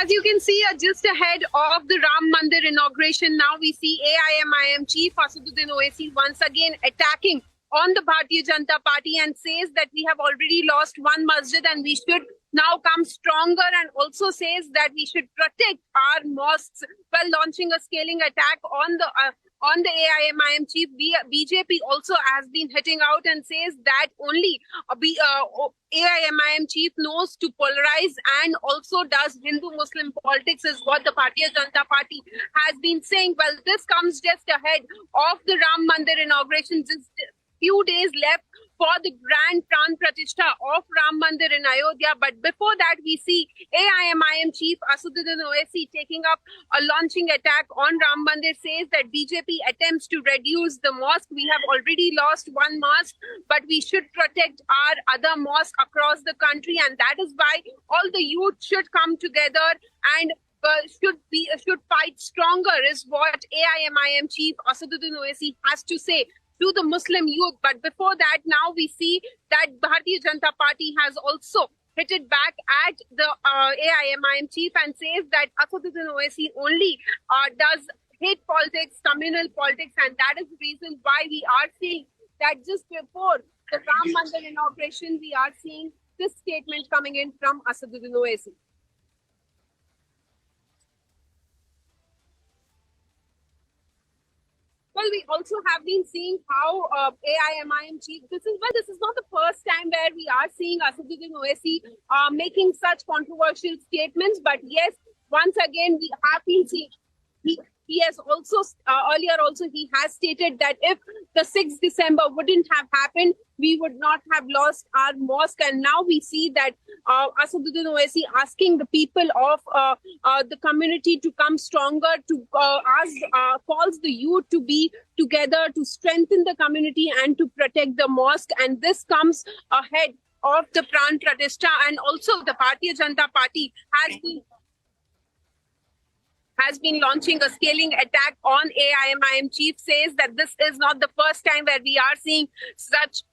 As you can see, just ahead of the Ram Mandir inauguration, now we see AIMIM chief Accuses Owaisi once again attacking on the Bharatiya Janata Party and says that we have already lost one masjid and we should now come stronger, and also says that we should protect our mosques while launching a scaling attack on the AIMIM chief. BJP also has been hitting out and says that only AIMIM chief knows to polarize and also does Hindu-Muslim politics, is what the Bharatiya Janata Party has been saying. Well, this comes just ahead of the Ram Mandir inauguration. Just few days left for the grand Pran Pratishtha of Ram Mandir in Ayodhya. But before that, we see AIMIM chief Accuses Owaisi taking up a launching attack on Ram Mandir, says that BJP attempts to reduce the mosque. We have already lost one mosque, but we should protect our other mosque across the country, and that is why all the youth should come together and should fight stronger, is what AIMIM chief Accuses Owaisi has to say to the Muslim youth. But before that, now we see that Bharatiya Janata Party has also hit it back at the AIMIM chief and says that Accuses Owaisi only does hate politics, communal politics, and that is the reason why we are seeing that just before the Ram Mandir inauguration, we are seeing this statement coming in from Accuses Owaisi. Well, we also have been seeing how AIMIM chief, this is not the first time where we are seeing Accuses Owaisi making such controversial statements. But yes, once again, we have been seeing, he has also, earlier also, he has stated that if the 6th December wouldn't have happened, we would not have lost our mosque. And now we see that Accuses Owaisi asking the people of the community to come stronger, to calls the youth to be together, to strengthen the community and to protect the mosque. And this comes ahead of the Pran Pratishtha, and also the Bharatiya Janata Party has been launching a scaling attack on AIMIM chief, says that this is not the first time where we are seeing such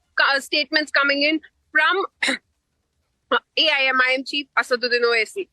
statements coming in from AIMIM chief Accuses Owaisi.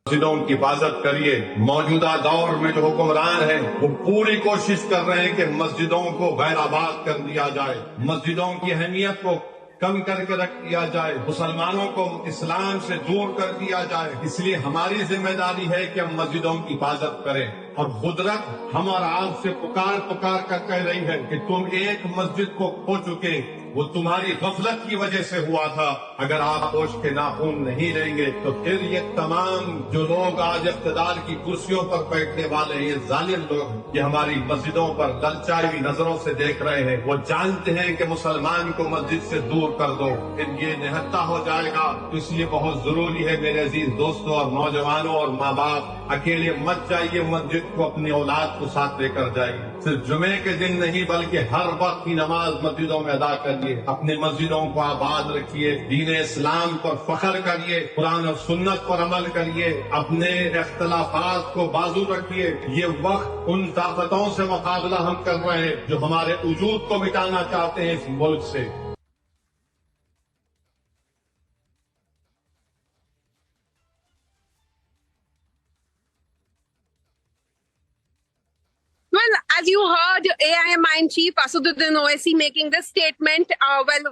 मस्जिदों की हिफाजत करिए। मौजूदा दौर में जो हुक्मरान हैं वो पूरी कोशिश कर रहे हैं कि मस्जिदों को गैर-आबाद कर दिया जाए, मस्जिदों की अहमियत को कम करके रख दिया जाए, मुसलमानों को इस्लाम से दूर कर दिया जाए। इसलिए हमारी जिम्मेदारी है कि हम मस्जिदों की हिफाजत करें। और कुदरत हम और आप से पुकार कर कह रही है कि तुम एक मस्जिद को खो चुके, वो तुम्हारी गफलत की वजह से हुआ था। अगर आप होश के नाखून नहीं रहेंगे तो फिर ये तमाम जो लोग आज इख्तिदार की कुर्सियों पर बैठने वाले हैं, ये जालिम लोग, ये हमारी मस्जिदों पर ललचाई हुई नजरों से देख रहे हैं। वो जानते हैं कि मुसलमान को मस्जिद से दूर कर दो, फिर ये निहत्ता हो जाएगा। तो इसलिए बहुत जरूरी है मेरे अजीज दोस्तों और नौजवानों और माँ बाप, अकेले मत जाइए मस्जिद को, अपनी औलाद को साथ लेकर जाइए। सिर्फ जुमे के दिन नहीं बल्कि हर वक्त की नमाज मस्जिदों में अदा करिए। अपने मस्जिदों को आबाद रखिए, दीन इस्लाम पर फख्र करिए, कुरान और सुन्नत पर अमल करिए, अपने इख्तिलाफात को बाजू रखिए। ये वक्त उन ताकतों से मुकाबला हम कर रहे हैं जो हमारे वजूद को मिटाना चाहते हैं इस मुल्क से। Well, as you heard, AIMIM chief Accuses Owaisi making this statement.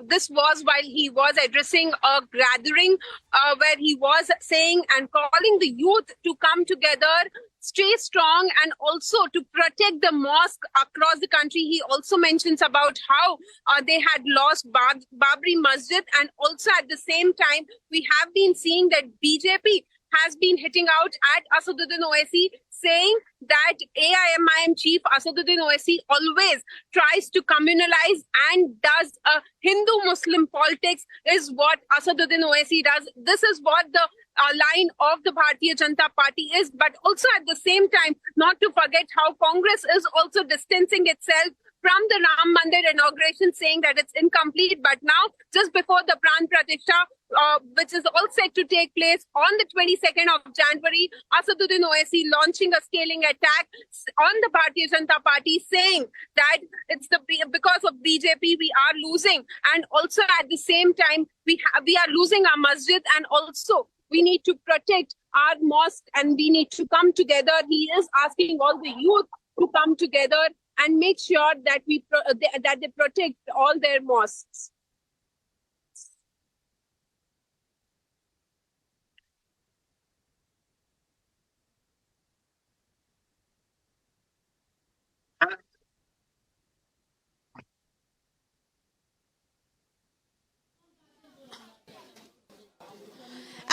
This was while he was addressing a gathering where he was saying and calling the youth to come together, stay strong, and also to protect the mosque across the country. He also mentions about how they had lost Babri Masjid, and also at the same time, we have been seeing that BJP has been hitting out at Accuses Owaisi, saying that AIMIM chief Accuses Owaisi always tries to communalize and does Hindu-Muslim politics, is what Accuses Owaisi does. This is what the line of the Bharatiya Janata Party is. But also at the same time, not to forget how Congress is also distancing itself from the Ram Mandir inauguration, saying that it's incomplete. But now, just before the Pran Pratishtha, which is all set to take place on the 22nd of January, Asaduddin Owaisi launching a scaling attack on the Bharatiya Janata Party, saying that it's because of BJP we are losing, and also at the same time we are losing our masjid, and also we need to protect our mosque and we need to come together. He is asking all the youth to come together and make sure that they protect all their mosques.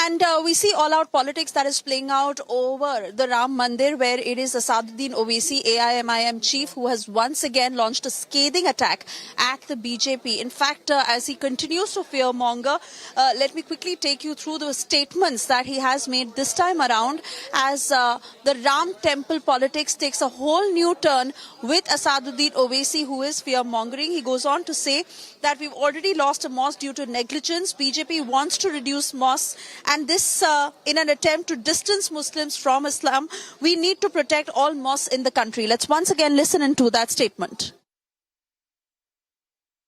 And we see all-out politics that is playing out over the Ram Mandir, where it is Asaduddin Owaisi, AIMIM chief, who has once again launched a scathing attack at the BJP. In fact, as he continues to fearmonger, let me quickly take you through the statements that he has made this time around, as the Ram temple politics takes a whole new turn with Asaduddin Owaisi, who is fearmongering. He goes on to say that we've already lost a mosque due to negligence. BJP wants to reduce mosques, and this in an attempt to distance Muslims from Islam. We need to protect all mosques in the country. Let's once again listen into that statement.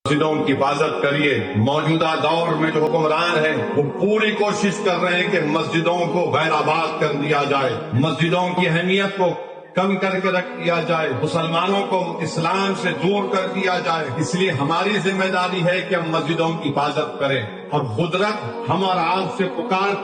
मस्जिदों की हिफाजत करिए। मौजूदा दौर में जो हुक्मरान हैं वो पूरी कोशिश कर रहे हैं कि मस्जिदों को गैराबाद कर दिया जाए, मस्जिदों की अहमियत को कम करके रख दिया जाए, मुसलमानों को इस्लाम से दूर कर दिया जाए। इसलिए हमारी जिम्मेदारी है कि हम मस्जिदों की हिफाजत करें। और कुदरत हम और आपसे पुकार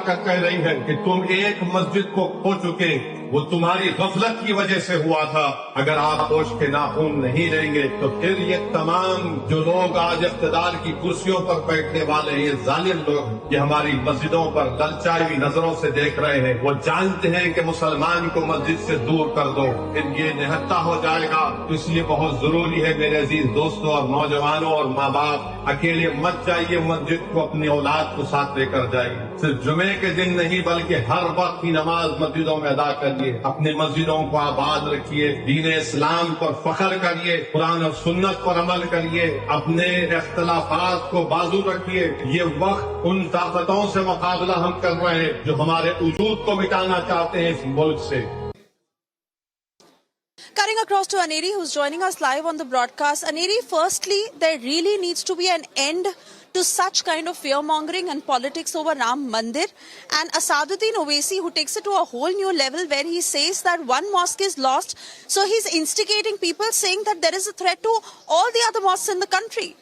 कर कह रही है कि तुम एक मस्जिद को खो चुके, वो तुम्हारी गफलत की वजह से हुआ था। अगर आप होश के नाखून नहीं लेंगे तो फिर ये तमाम जो लोग आज इख्तिदार की कुर्सियों पर बैठने वाले हैं, ये जालिम लोग, ये हमारी मस्जिदों पर ललचाई हुई नजरों से देख रहे हैं। वो जानते हैं कि मुसलमान को मस्जिद से दूर कर दो, फिर ये निहत्ता हो जाएगा। तो इसलिए बहुत जरूरी है मेरे अजीज दोस्तों और नौजवानों और माँ बाप, अकेले मत जाइए मस्जिद को, अपनी औलाद को साथ लेकर जाइए। सिर्फ जुमे के दिन नहीं बल्कि हर वक्त की नमाज मस्जिदों में अदा करिए। अपने मस्जिदों को आबाद रखिए, दीन इस्लाम पर फख्र करिए, कुरान और सुन्नत पर अमल करिए, अपने इख्तिलाफात को बाजू रखिए। ये वक्त उन ताकतों से मुकाबला हम कर रहे हैं जो हमारे वजूद को मिटाना चाहते हैं इस मुल्क से। Cutting across to Aneri, who's joining us live on the broadcast. Aneri, firstly, there really needs to be an end to such kind of fear-mongering and politics over Ram Mandir. And Asaduddin Owaisi, who takes it to a whole new level, where he says that one mosque is lost. So he's instigating people, saying that there is a threat to all the other mosques in the country.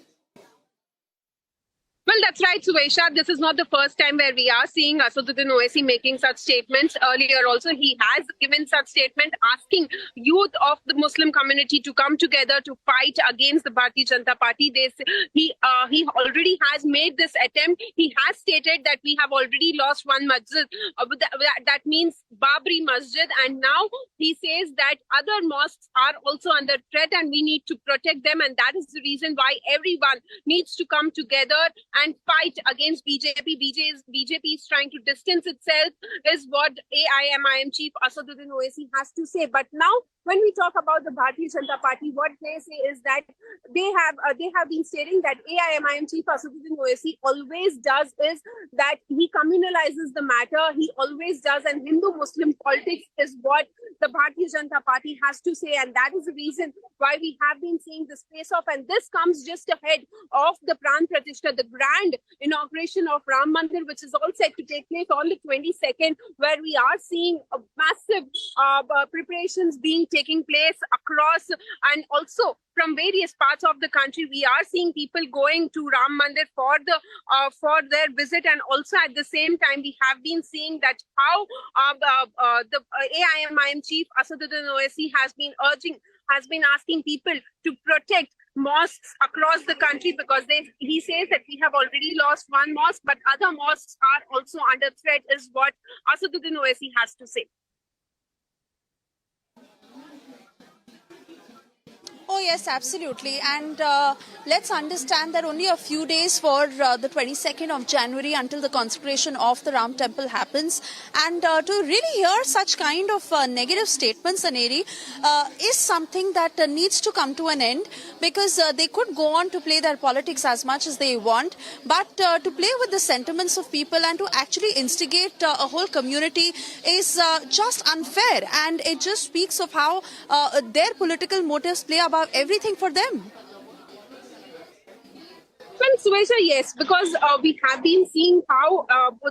Well, that's right, Suesha. This is not the first time where we are seeing Asaduddin Owaisi making such statements. Earlier also, he has given such statement asking youth of the Muslim community to come together to fight against the Bharatiya Janata Party. He already has made this attempt. He has stated that we have already lost one masjid. That means Babri Masjid. And now he says that other mosques are also under threat and we need to protect them. And that is the reason why everyone needs to come together and fight against BJP. BJP is trying to distance itself, is what AIMIM chief Asaduddin Owaisi has to say. But now, when we talk about the Bharatiya Janata Party, what they say is that they have been stating that AIMIM chief Accuses BJP always does is that he communalizes the matter. He always does, and Hindu-Muslim politics is what the Bharatiya Janata Party has to say, and that is the reason why we have been seeing this face-off. And this comes just ahead of the Pran Pratishtha, the grand inauguration of Ram Mandir, which is all set to take place on the 22nd, where we are seeing a massive preparations taking place across, and also from various parts of the country. We are seeing people going to Ram Mandir for their visit, and also at the same time we have been seeing that how the AIMIM chief Asaduddin Owaisi has been asking people to protect mosques across the country, because he says that we have already lost one mosque, but other mosques are also under threat, is what Asaduddin Owaisi has to say. Oh, yes, absolutely. And let's understand that only a few days for the 22nd of January until the consecration of the Ram temple happens. And to really hear such kind of negative statements, Aneri, is something that needs to come to an end, because they could go on to play their politics as much as they want. But to play with the sentiments of people and to actually instigate a whole community is just unfair. And it just speaks of how their political motives play above everything for them. Well, Suesha, yes, because we have been seeing how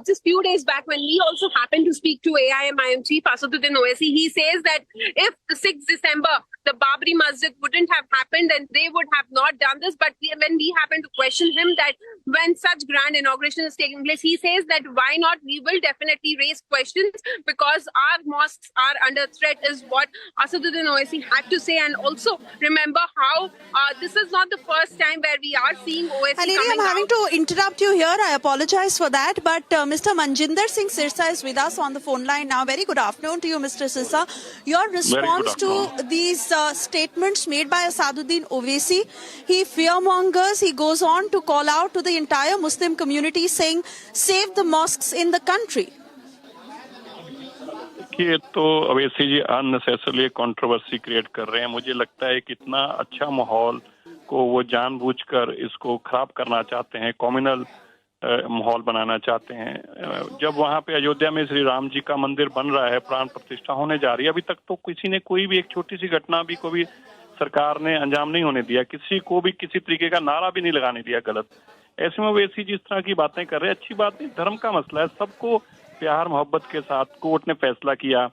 just few days back when we also happened to speak to AIMIM Chief Accuses Owaisi, he says that if the 6th December, the Babri Masjid wouldn't have happened, then they would have not done this. But when we happen to question him that when such grand inauguration is taking place, he says that why not? We will definitely raise questions because our mosques are under threat, is what Accuses Owaisi had to say. And also remember how this is not the first time where we are seeing Owaisi. Aneri, I'm having to interrupt you here. I apologize for that. But Mr. Manjinder Singh Sirsa is with us on the phone line now. Very good afternoon to you, Mr. Sirsa. Your response to these statements made by Accuses Owaisi, he fearmongers, he goes on to call out to the entire Muslim community saying, save the mosques in the country. ये तो अवैसी जी unnecessarily controversy create कर रहे हैं। मुझे लगता है कि इतना अच्छा माहौल को वो जानबूझकर इसको खराब करना चाहते हैं, कम्युनल माहौल बनाना चाहते हैं। जब वहाँ पे अयोध्या में श्री राम जी का मंदिर बन रहा है, प्राण प्रतिष्ठा होने जा रही है, अभी तक तो किसी ने कोई भी एक छोटी सी घटना भी को भी सरकार ने अंजाम नहीं होने दिया, किसी को भी किसी तरीके का नारा भी नहीं लगाने दिया गलत। ऐसे में ओवैसी जिस तरह की बातें कर रहे हैं, अच्छी बात नहीं, धर्म का मसला है, सबको प्यार मोहब्बत के साथ कोर्ट ने फैसला किया,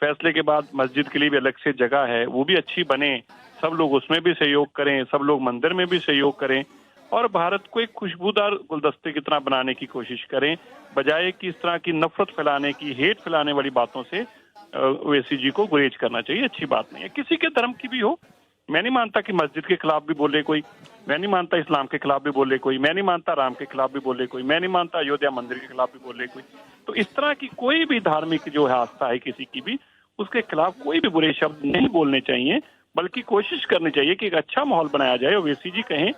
फैसले के बाद मस्जिद के लिए भी अलग से जगह है, वो भी अच्छी बने, सब लोग उसमें भी सहयोग करें, सब लोग मंदिर में भी सहयोग करें और भारत को एक खुशबूदार गुलदस्ते की तरह बनाने की कोशिश करें, बजाय कि इस तरह की नफरत फैलाने की, हेट फैलाने वाली बातों से ओवैसी जी को गुरेज करना चाहिए। अच्छी बात नहीं है, किसी के धर्म की भी हो। मैं नहीं मानता कि मस्जिद के खिलाफ भी बोले कोई, मैं नहीं मानता इस्लाम के खिलाफ भी बोले कोई, मैं नहीं मानता राम के खिलाफ भी बोले कोई, मैं नहीं मानता अयोध्या मंदिर के खिलाफ भी बोले कोई। तो इस तरह की कोई भी धार्मिक जो है आस्था है किसी की भी, उसके खिलाफ कोई भी बुरे शब्द नहीं बोलने चाहिए, बल्कि कोशिश करनी चाहिए कि एक अच्छा माहौल बनाया जाए। ओवैसी जी कहें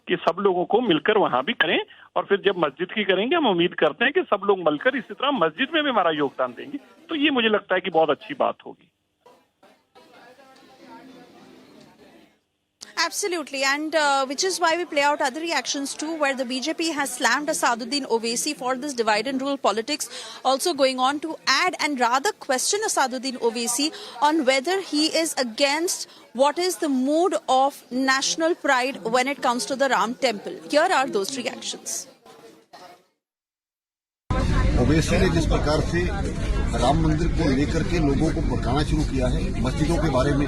कि सब लोगों को मिलकर वहां भी करें और फिर जब मस्जिद की करेंगे हम उम्मीद करते हैं कि सब लोग मिलकर इसी तरह मस्जिद में भी हमारा योगदान देंगे। तो ये मुझे लगता है कि बहुत अच्छी बात होगी। Absolutely, and which is why we play out other reactions too, where the BJP has slammed Accuses Owaisi for this divide and rule politics, also going on to add and rather question Accuses Owaisi on whether he is against what is the mood of national pride when it comes to the Ram temple. Here are those reactions. Owaisi ने जिस प्रकार से राम मंदिर को लेकर के लोगों को भड़काना शुरू किया है, मस्जिदों के बारे में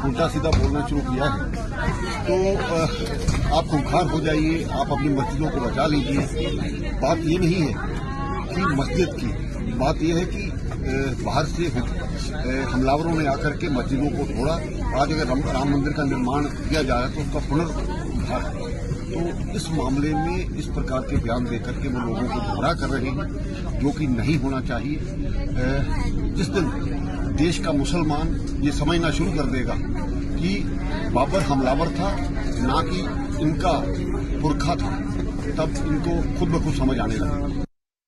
उल्टा सीधा बोलना शुरू किया है, तो आप खूंखार हो जाइए, आप अपनी मस्जिदों को बचा लीजिए। बात ये नहीं है कि मस्जिद की, बात ये है कि बाहर से हमलावरों ने आकर के मस्जिदों को तोड़ा। आज अगर राम मंदिर का निर्माण किया जाए तो उसका पुनर्उद्धार, तो इस मामले में इस प्रकार के बयान देकर के वो लोगों को गुमराह कर रहे हैं, जो कि नहीं होना चाहिए। जिस दिन देश का मुसलमान ये समझना शुरू कर देगा कि बाबर हमलावर था, ना कि इनका पुरखा था, तब इनको खुद ब खुद समझ आने लगेगा।